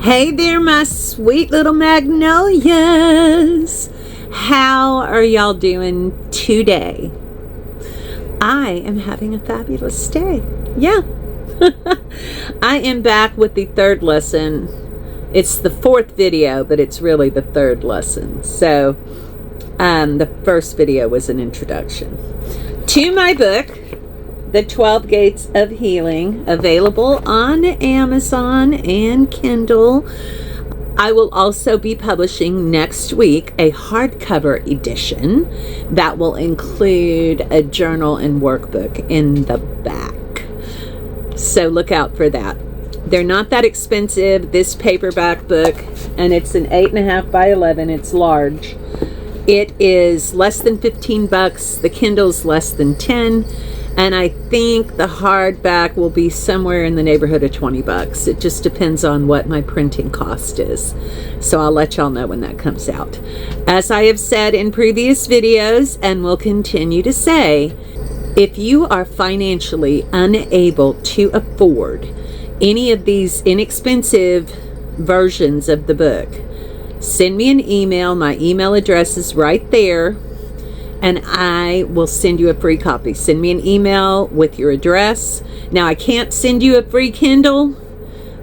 Hey there, my sweet little magnolias. How are y'all doing today? I am having a fabulous day. Yeah. I am back with the third lesson. It's the fourth video, but it's really the third lesson. So, the first video was an introduction to my book, The 12 Gates of Healing, available on Amazon and Kindle. I will also be publishing next week a hardcover edition that will include a journal and workbook in the back. So look out for that. They're not that expensive, this paperback book, and it's an 8.5 by 11. It's large. It is less than $15. The Kindle's less than 10. And I think the hardback will be somewhere in the neighborhood of $20. It just depends on what my printing cost is. So I'll let y'all know when that comes out. As I have said in previous videos, and will continue to say, if you are financially unable to afford any of these inexpensive versions of the book, send me an email. My email address is right there, and I will send you a free copy. Send me an email with your address. Now, I can't send you a free Kindle,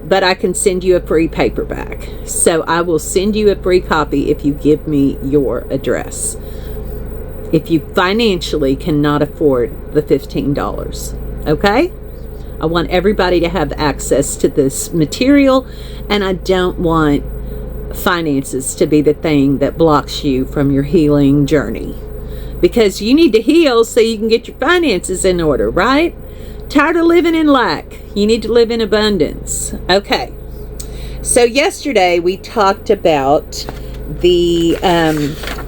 but I can send you a free paperback. So I will send you a free copy if you give me your address, if you financially cannot afford the $15. Okay? I want everybody to have access to this material, and I don't want finances to be the thing that blocks you from your healing journey. Because you need to heal so you can get your finances in order, right? Tired of living in lack. You need to live in abundance. Okay. So yesterday we talked about the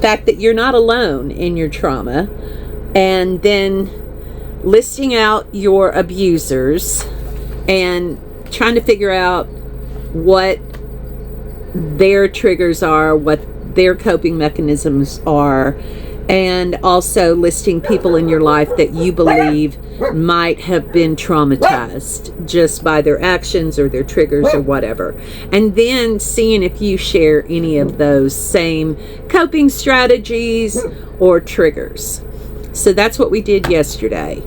fact that you're not alone in your trauma, and then listing out your abusers and trying to figure out what their triggers are, what their coping mechanisms are, and also listing people in your life that you believe might have been traumatized just by their actions or their triggers or whatever. And then seeing if you share any of those same coping strategies or triggers. So that's what we did yesterday.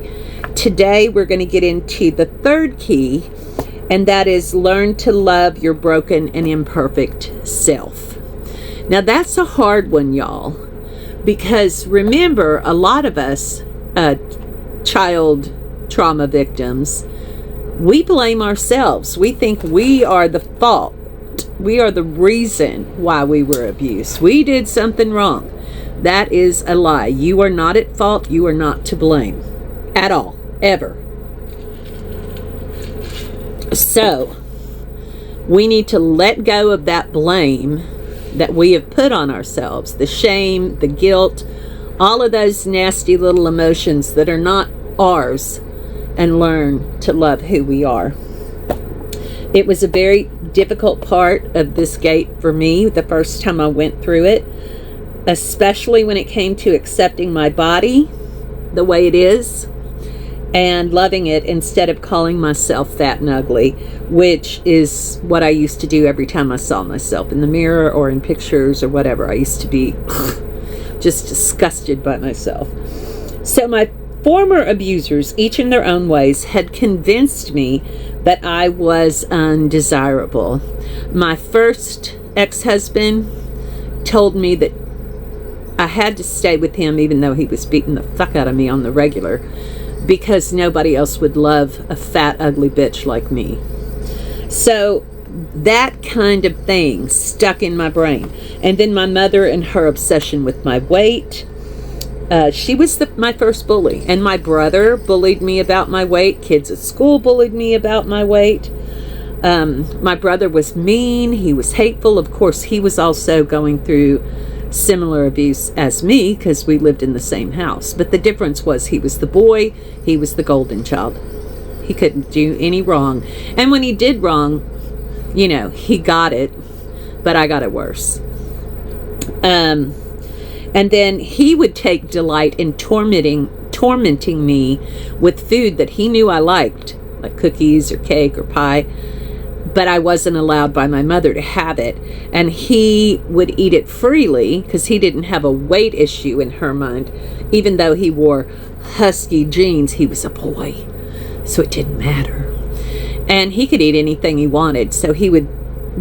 Today we're going to get into the third key, and that is learn to love your broken and imperfect self. Now that's a hard one, y'all. Because remember, a lot of us child trauma victims, we blame ourselves. We think we are the fault. We are the reason why we were abused. We did something wrong. That is a lie. You are not at fault. You are not to blame at all, ever. So we need to let go of that blame that we have put on ourselves, the shame, the guilt, all of those nasty little emotions that are not ours, and learn to love who we are. It was a very difficult part of this gate for me the first time I went through it, especially when it came to accepting my body the way it is and loving it instead of calling myself fat and ugly, which is what I used to do every time I saw myself in the mirror or in pictures or whatever. I used to be just disgusted by myself. So my former abusers, each in their own ways, had convinced me that I was undesirable. My first ex-husband told me that I had to stay with him even though he was beating the fuck out of me on the regular, because nobody else would love a fat, ugly bitch like me. So that kind of thing stuck in my brain. And then my mother and her obsession with my weight. She was my first bully. And my brother bullied me about my weight. Kids at school bullied me about my weight. My brother was mean. He was hateful. Of course, he was also going through similar abuse as me because we lived in the same house. But the difference was he was the boy, he was the golden child. He couldn't do any wrong. And when he did wrong, you know, he got it, but I got it worse. And then he would take delight in tormenting me with food that he knew I liked, like cookies or cake or pie. but I wasn't allowed by my mother to have it. And he would eat it freely because he didn't have a weight issue in her mind. Even though he wore husky jeans, he was a boy, so it didn't matter. And he could eat anything he wanted, so he would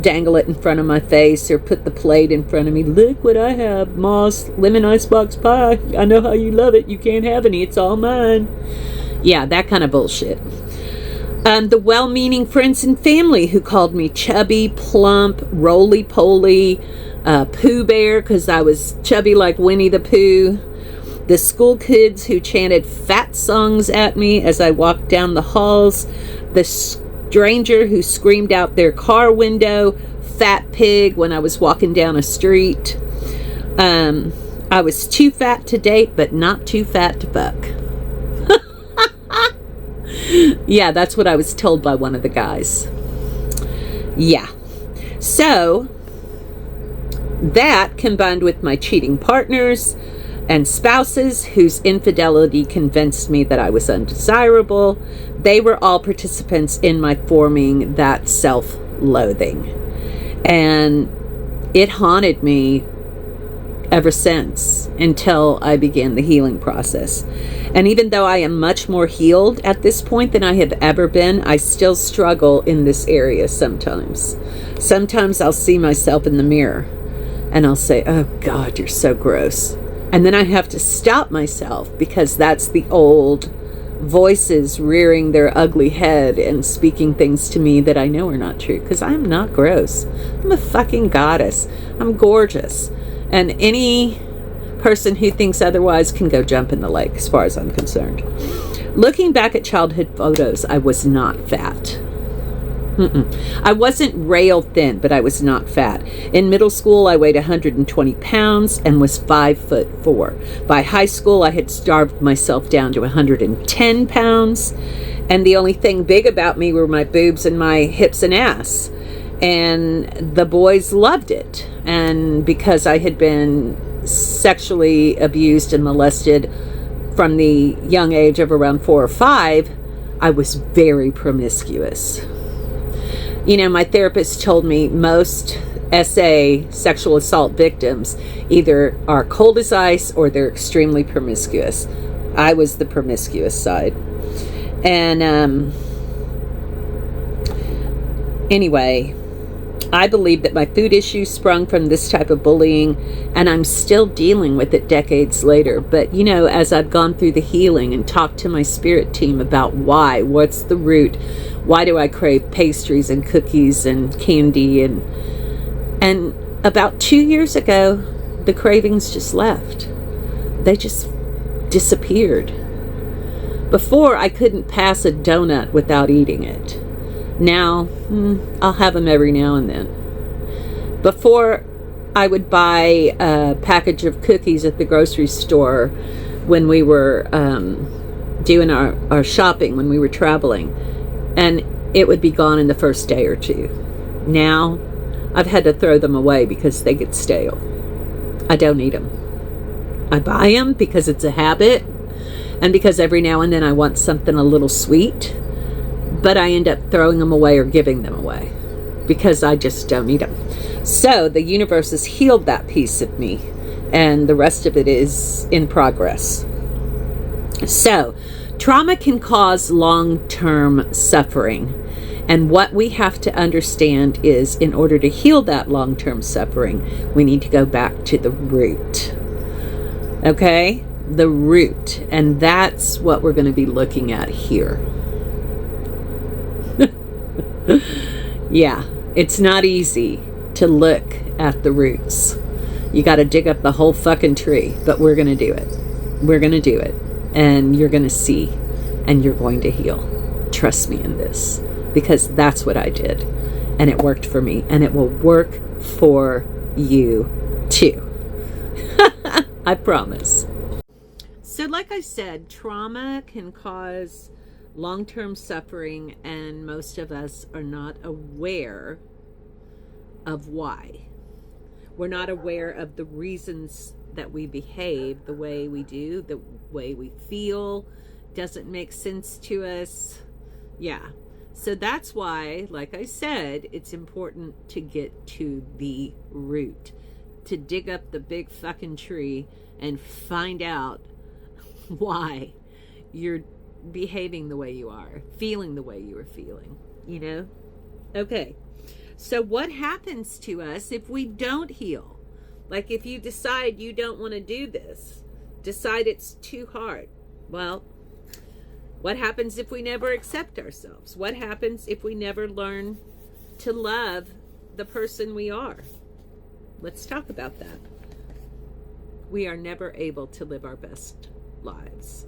dangle it in front of my face or put the plate in front of me. Look what I have, Moss, lemon icebox pie. I know how you love it. You can't have any. It's all mine. Yeah, that kind of bullshit. The well-meaning friends and family who called me chubby, plump, roly-poly, Pooh Bear because I was chubby like Winnie the Pooh. The school kids who chanted fat songs at me as I walked down the halls. The stranger who screamed out their car window, fat pig, when I was walking down a street. I was too fat to date, but not too fat to fuck. Yeah, that's what I was told by one of the guys. Yeah. So, that combined with my cheating partners and spouses whose infidelity convinced me that I was undesirable, they were all participants in my forming that self-loathing. And it haunted me ever since, until I began the healing process. And even though I am much more healed at this point than I have ever been, I still struggle in this area sometimes. Sometimes I'll see myself in the mirror and I'll say, oh God, you're so gross. And then I have to stop myself because that's the old voices rearing their ugly head and speaking things to me that I know are not true, because I'm not gross. I'm a fucking goddess. I'm gorgeous. And any person who thinks otherwise can go jump in the lake, as far as I'm concerned. Looking back at childhood photos, I was not fat. I wasn't rail thin, but I was not fat. In middle school, I weighed 120 pounds and was 5'4". By high school, I had starved myself down to 110 pounds. And the only thing big about me were my boobs and my hips and ass. And the boys loved it. And because I had been sexually abused and molested from the young age of around 4 or 5, I was very promiscuous. You know, my therapist told me most SA sexual assault victims either are cold as ice or they're extremely promiscuous. I was the promiscuous side. And anyway, I believe that my food issues sprung from this type of bullying, and I'm still dealing with it decades later. But, you know, as I've gone through the healing and talked to my spirit team about what's the root, why do I crave pastries and cookies and candy, and about 2 years ago, the cravings just left. They just disappeared. Before, I couldn't pass a donut without eating it. Now, I'll have them every now and then. Before, I would buy a package of cookies at the grocery store when we were doing our shopping, when we were traveling, and it would be gone in the first day or two. Now, I've had to throw them away because they get stale. I don't eat them. I buy them because it's a habit, and because every now and then I want something a little sweet. But I end up throwing them away or giving them away because I just don't eat them. So the universe has healed that piece of me, and the rest of it is in progress. So trauma can cause long-term suffering. And what we have to understand is, in order to heal that long-term suffering, we need to go back to the root. Okay? The root. And that's what we're going to be looking at here. Yeah, it's not easy to look at the roots. You got to dig up the whole fucking tree, but we're going to do it. We're going to do it. And you're going to see, and you're going to heal. Trust me in this, because that's what I did. And it worked for me, and it will work for you too. I promise. So like I said, trauma can cause long-term suffering, and most of us are not aware of why. We're not aware of the reasons that we behave the way we do, the way we feel doesn't make sense to us. Yeah. So that's why, like I said, it's important to get to the root, to dig up the big fucking tree and find out why you're behaving the way you are, feeling the way you are feeling, you know? Okay. So what happens to us if we don't heal? Like if you decide you don't want to do this, decide it's too hard. Well, what happens if we never accept ourselves? What happens if we never learn to love the person we are? Let's talk about that. We are never able to live our best lives.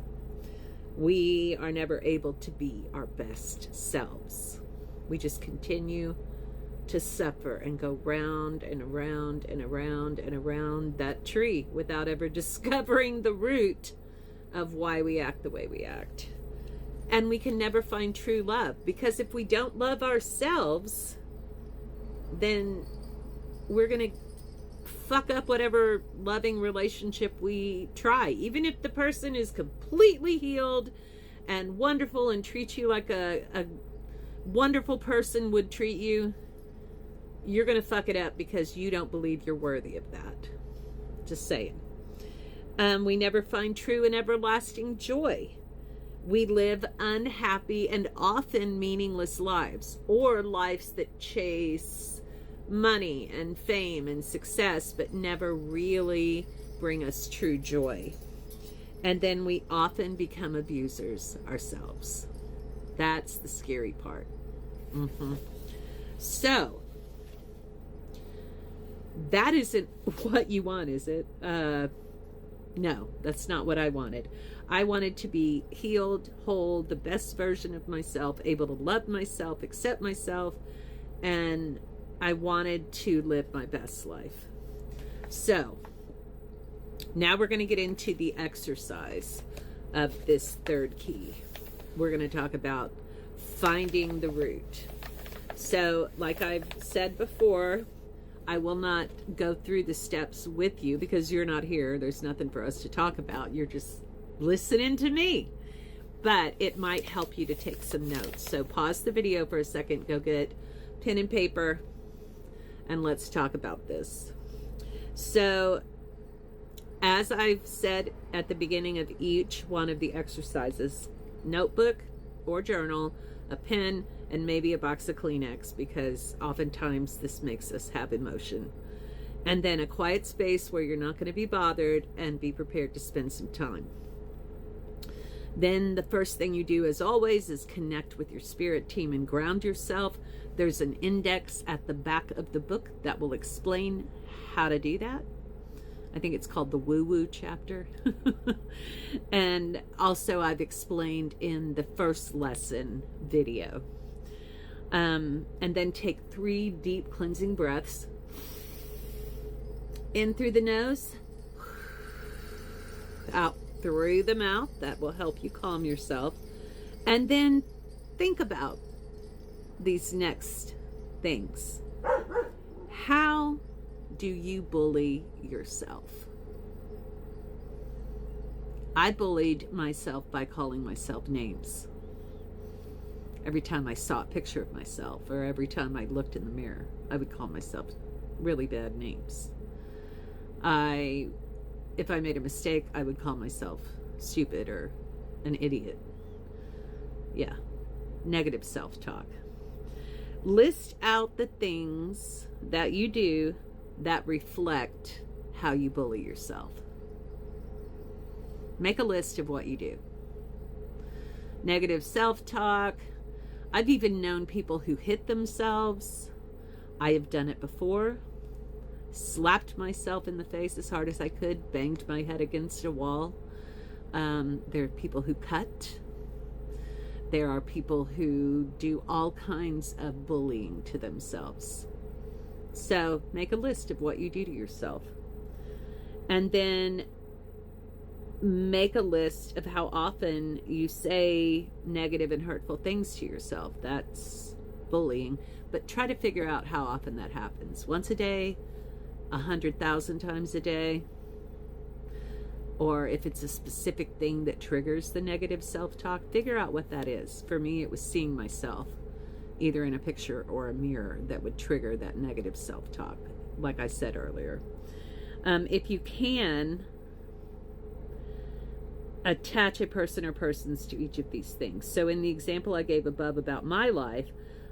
We are never able to be our best selves. We just continue to suffer and go round and around and around and around that tree without ever discovering the root of why we act the way we act. And we can never find true love, because if we don't love ourselves, then we're going to fuck up whatever loving relationship we try. Even if the person is completely healed and wonderful and treats you like a wonderful person would treat you, you're going to fuck it up because you don't believe you're worthy of that. Just saying. We never find true and everlasting joy. We live unhappy and often meaningless lives, or lives that chase money and fame and success, but never really bring us true joy. And then we often become abusers ourselves. That's the scary part. So, that isn't what you want, is it? No, that's not what I wanted. I wanted to be healed, whole, the best version of myself, able to love myself, accept myself, and I wanted to live my best life. So, now we're going to get into the exercise of this third key. We're going to talk about finding the root. So, like I've said before, I will not go through the steps with you because you're not here. There's nothing for us to talk about. You're just listening to me. But it might help you to take some notes. So pause the video for a second, go get pen and paper, and let's talk about this. So, as I've said at the beginning of each one of the exercises, notebook or journal, a pen, and maybe a box of Kleenex, because oftentimes this makes us have emotion. And then a quiet space where you're not going to be bothered, and be prepared to spend some time. Then the first thing you do, as always, is connect with your spirit team and ground yourself. There's an index at the back of the book that will explain how to do that. I think it's called the woo-woo chapter. And also I've explained in the first lesson video. And then take 3 deep cleansing breaths. In through the nose, out through the mouth. That will help you calm yourself. And then think about these next things. How do you bully yourself? I bullied myself by calling myself names. Every time I saw a picture of myself, or every time I looked in the mirror, I would call myself really bad names. If I made a mistake, I would call myself stupid or an idiot. Yeah, negative self-talk. List out the things that you do that reflect how you bully yourself. Make a list of what you do. Negative self-talk. I've even known people who hit themselves. I have done it before. Slapped myself in the face as hard as I could. Banged my head against a wall. There are people who cut. There are people who do all kinds of bullying to themselves. So make a list of what you do to yourself. And then make a list of how often you say negative and hurtful things to yourself. That's bullying. But try to figure out how often that happens. Once a day, 100,000 times a day. Or if it's a specific thing that triggers the negative self-talk, figure out what that is. For me, it was seeing myself either in a picture or a mirror, that would trigger that negative self-talk, like I said earlier. If you can, attach a person or persons to each of these things. So in the example I gave above about my life,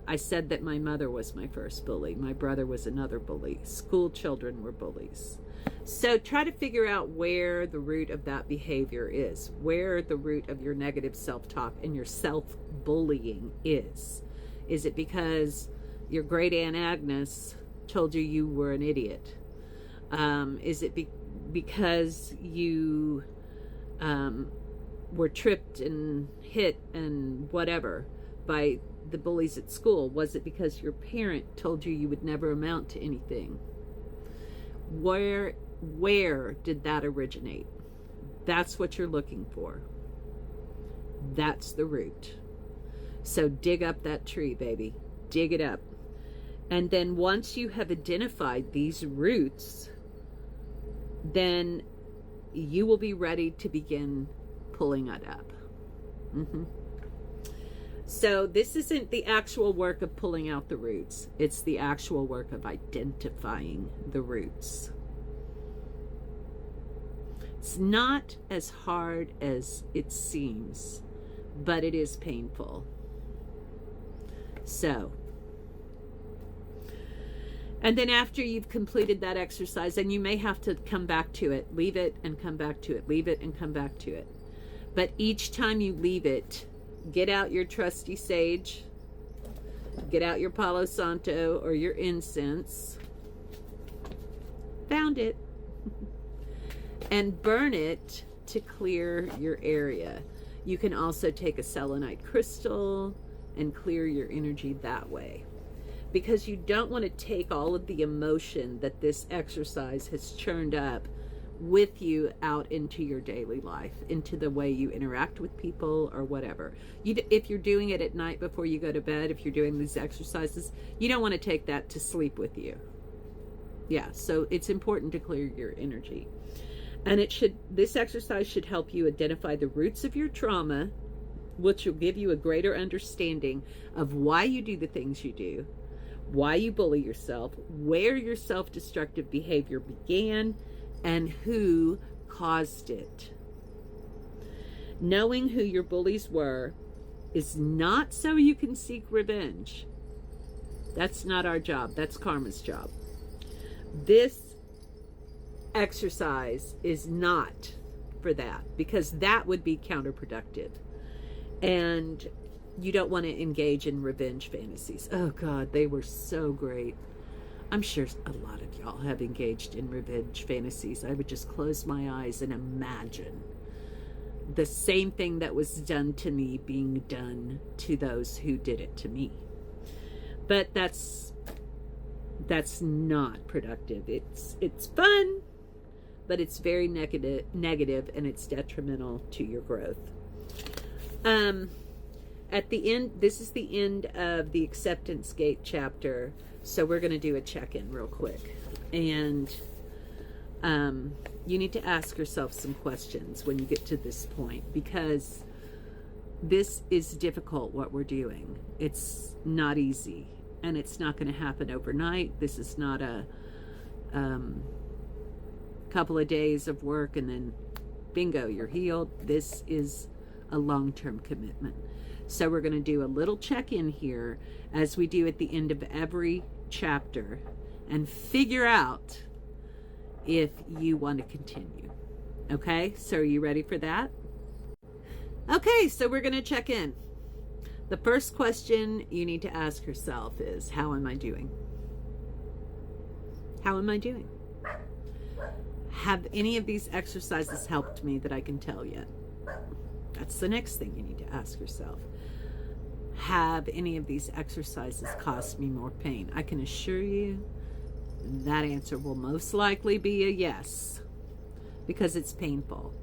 I said that my mother was my first bully. My brother was another bully. School children were bullies. So try to figure out where the root of that behavior is, where the root of your negative self-talk and your self-bullying is. Is it because your great Aunt Agnes told you were an idiot? Is it because you were tripped and hit and whatever by the bullies at school? Was it because your parent told you would never amount to anything? Where did that originate? That's what you're looking for. That's the root. So dig up that tree, baby. Dig it up. And then once you have identified these roots, then you will be ready to begin pulling it up. So this isn't the actual work of pulling out the roots. It's the actual work of identifying the roots. It's not as hard as it seems, but it is painful. So, and then after you've completed that exercise, and you may have to come back to it, leave it and come back to it, leave it and come back to it. But each time you leave it, get out your trusty sage, get out your Palo Santo or your incense, found it, and burn it to clear your area. You can also take a selenite crystal and clear your energy that way, because you don't want to take all of the emotion that this exercise has churned up with you out into your daily life, into the way you interact with people or whatever. If you're doing it at night before you go to bed, if you're doing these exercises, you don't want to take that to sleep with you. Yeah, so it's important to clear your energy. And this exercise should help you identify the roots of your trauma, which will give you a greater understanding of why you do the things you do, why you bully yourself, where your self-destructive behavior began, and who caused it. Knowing who your bullies were is not so you can seek revenge. That's not our job. That's karma's job. This exercise is not for that, because that would be counterproductive. And you don't want to engage in revenge fantasies. Oh God, they were so great. I'm sure a lot of y'all have engaged in revenge fantasies. I would just close my eyes and imagine the same thing that was done to me being done to those who did it to me. But that's not productive. It's fun, but it's very negative, and it's detrimental to your growth. At the end, this is the end of the Acceptance Gate chapter, so we're going to do a check-in real quick. And you need to ask yourself some questions when you get to this point, because this is difficult, what we're doing. It's not easy, and it's not going to happen overnight. This is not a couple of days of work and then bingo, you're healed. This is a long-term commitment. So we're going to do a little check-in here, as we do at the end of every chapter, and figure out if you want to continue. Okay, so are you ready for that? Okay, so we're going to check in. The first question you need to ask yourself is, how am I doing? How am I doing? Have any of these exercises helped me that I can tell yet? That's the next thing you need to ask yourself. Have any of these exercises caused me more pain? I can assure you that answer will most likely be a yes, because it's painful.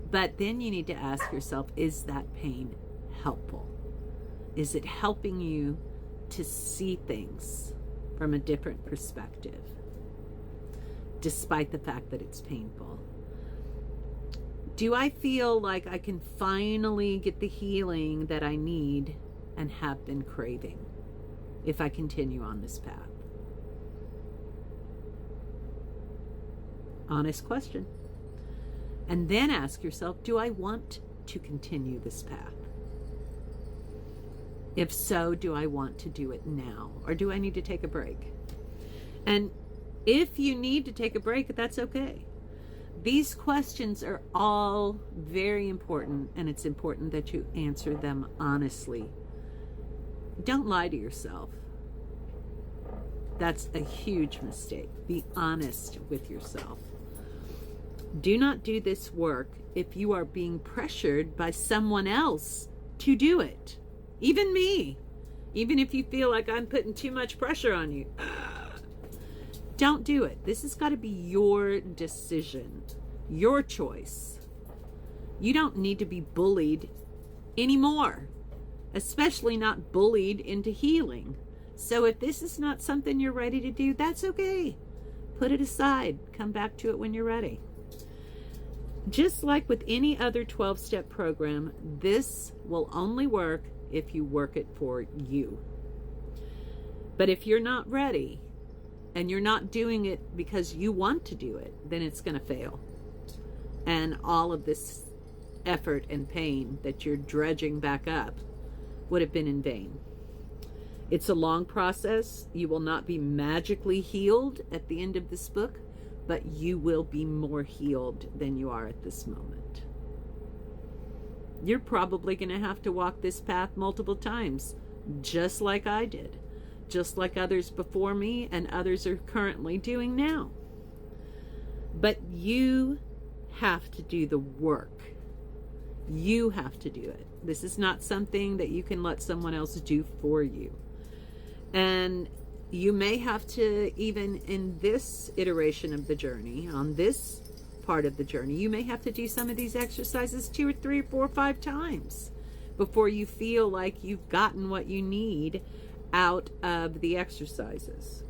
But then you need to ask yourself, is that pain helpful? Is it helping you to see things from a different perspective, despite the fact that it's painful? Do I feel like I can finally get the healing that I need and have been craving? if I continue on this path? Honest question. And then ask yourself, do I want to continue this path? If so, do I want to do it now? Or do I need to take a break? And if you need to take a break, that's okay. These questions are all very important, and it's important that you answer them honestly. Don't lie to yourself. That's a huge mistake. Be honest with yourself. Do not do this work if you are being pressured by someone else to do it. Even me. Even if you feel like I'm putting too much pressure on you. Don't do it. This has got to be your decision, your choice. You don't need to be bullied anymore, especially not bullied into healing. So if this is not something you're ready to do, that's okay. Put it aside. Come back to it when you're ready. Just like with any other 12-step program, this will only work if you work it for you. But if you're not ready and you're not doing it because you want to do it, then it's going to fail. And all of this effort and pain that you're dredging back up would have been in vain. It's a long process. You will not be magically healed at the end of this book, but you will be more healed than you are at this moment. You're probably going to have to walk this path multiple times, just like I did, just like others before me and others are currently doing now. But you have to do the work. You have to do it. This is not something that you can let someone else do for you. And you may have to, even in this iteration of the journey, on this part of the journey, you may have to do some of these exercises 2 or 3 or 4 or 5 times before you feel like you've gotten what you need out of the exercises.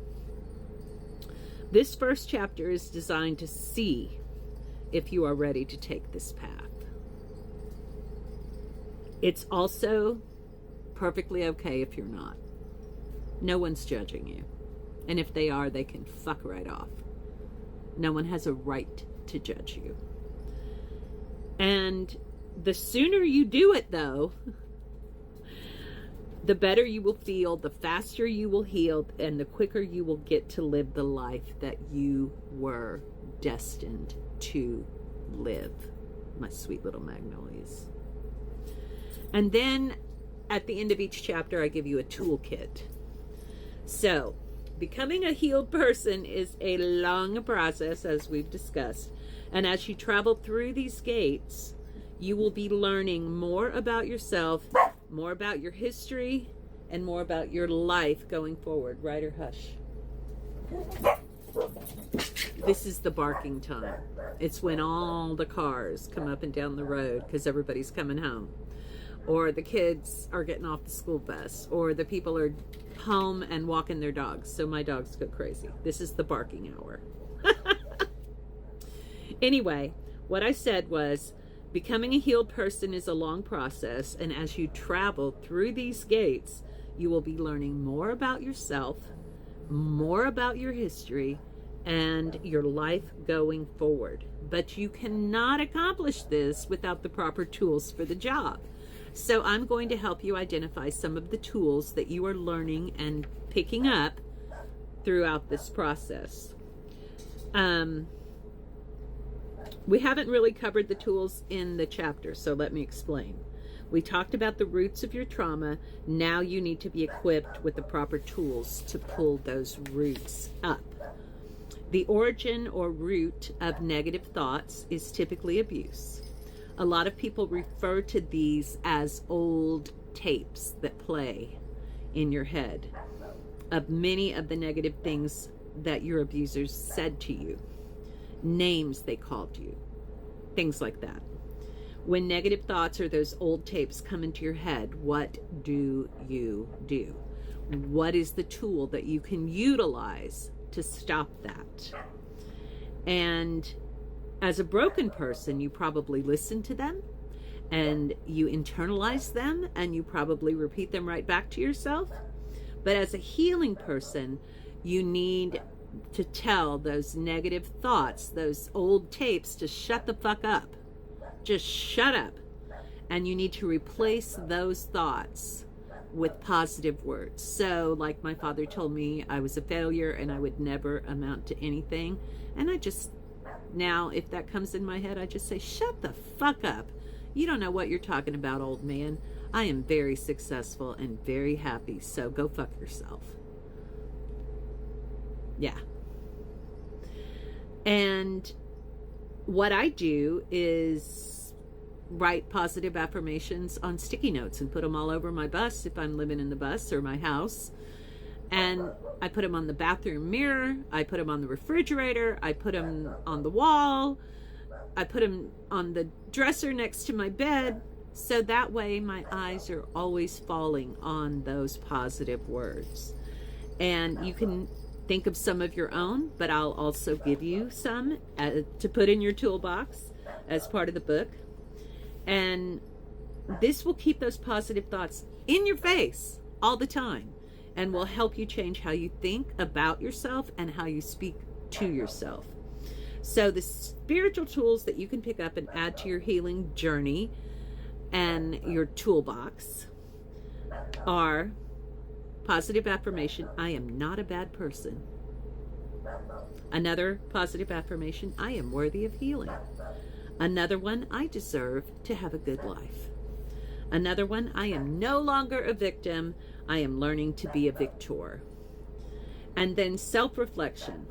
This first chapter is designed to see if you are ready to take this path. It's also perfectly okay if you're not. No one's judging you. And if they are, they can fuck right off. No one has a right to judge you. And the sooner you do it, though, the better you will feel, the faster you will heal, and the quicker you will get to live the life that you were destined to live. My sweet little magnolias. And then at the end of each chapter, I give you a toolkit. So, becoming a healed person is a long process, as we've discussed. And as you travel through these gates, you will be learning more about yourself, more about your history, and more about your life going forward. Right or hush? This is the barking time. It's when all the cars come up and down the road because everybody's coming home. Or the kids are getting off the school bus. Or the people are home and walking their dogs. So my dogs go crazy. This is the barking hour. Anyway, what I said was, becoming a healed person is a long process. And as you travel through these gates, you will be learning more about yourself, more about your history, and your life going forward. But you cannot accomplish this without the proper tools for the job. So I'm going to help you identify some of the tools that you are learning and picking up throughout this process. We haven't really covered the tools in the chapter, so let me explain. We talked about the roots of your trauma. Now you need to be equipped with the proper tools to pull those roots up. The origin or root of negative thoughts is typically abuse. A lot of people refer to these as old tapes that play in your head of many of the negative things that your abusers said to you, names they called you, things like that. When negative thoughts or those old tapes come into your head, what do you do? What is the tool that you can utilize to stop that? And as a broken person, you probably listen to them and you internalize them and you probably repeat them right back to yourself. But as a healing person, you need to tell those negative thoughts, those old tapes, to shut the fuck up. Just shut up. And you need to replace those thoughts with positive words. So, like my father told me, I was a failure and I would never amount to anything. And I just, now, if that comes in my head, I just say, shut the fuck up. You don't know what you're talking about, old man. I am very successful and very happy, so go fuck yourself. Yeah. And what I do is write positive affirmations on sticky notes and put them all over my bus if I'm living in the bus or my house. And I put them on the bathroom mirror. I put them on the refrigerator. I put them on the wall. I put them on the dresser next to my bed. So that way my eyes are always falling on those positive words. And you can think of some of your own, but I'll also give you some to put in your toolbox as part of the book. And this will keep those positive thoughts in your face all the time and will help you change how you think about yourself and how you speak to yourself. So the spiritual tools that you can pick up and add to your healing journey and your toolbox are positive affirmation, I am not a bad person. Another positive affirmation, I am worthy of healing. Another one, I deserve to have a good life. Another one, I am no longer a victim, I am learning to be a victor. And then self-reflection,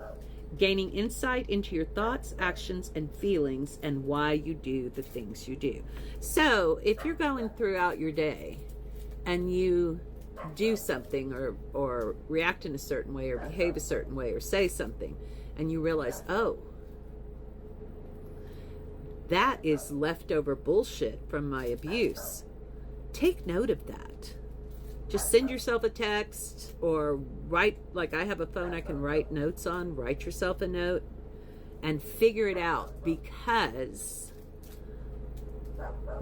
gaining insight into your thoughts, actions, and feelings and why you do the things you do. So if you're going throughout your day and you do something or react in a certain way or behave a certain way or say something and you realize, oh, that is leftover bullshit from my abuse, take note of that. Just send yourself a text or write, like I have a phone I can write notes on, write yourself a note and figure it out, because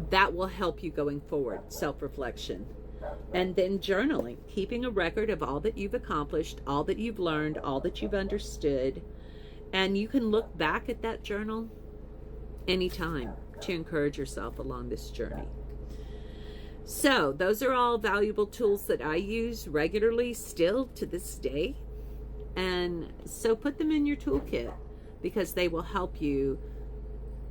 that will help you going forward, self-reflection. And then journaling, keeping a record of all that you've accomplished, all that you've learned, all that you've understood. And you can look back at that journal anytime to encourage yourself along this journey. So those are all valuable tools that I use regularly still to this day. And so put them in your toolkit because they will help you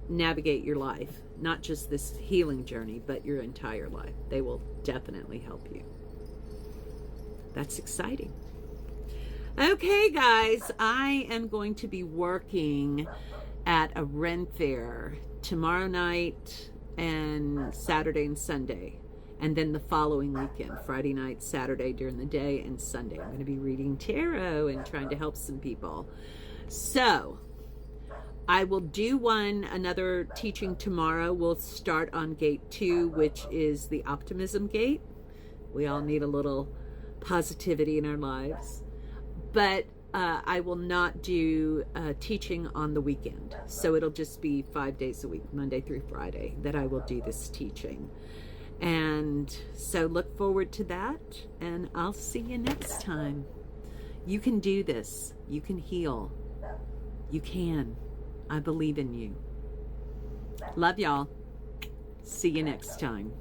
navigate your life, not just this healing journey, but your entire life. They will definitely help you. That's exciting. Okay, guys, I am going to be working at a Ren Fair tomorrow night and Saturday and Sunday. And then the following weekend, Friday night, Saturday during the day, and Sunday, I'm going to be reading tarot and trying to help some people. So I will do another teaching tomorrow. We'll start on gate 2, which is the optimism gate. We all need a little positivity in our lives. But I will not do teaching on the weekend. So it'll just be 5 days a week, Monday through Friday, that I will do this teaching. And so look forward to that, and I'll see you next time. You can do this. You can heal. You can. I believe in you. Love y'all. See you next time.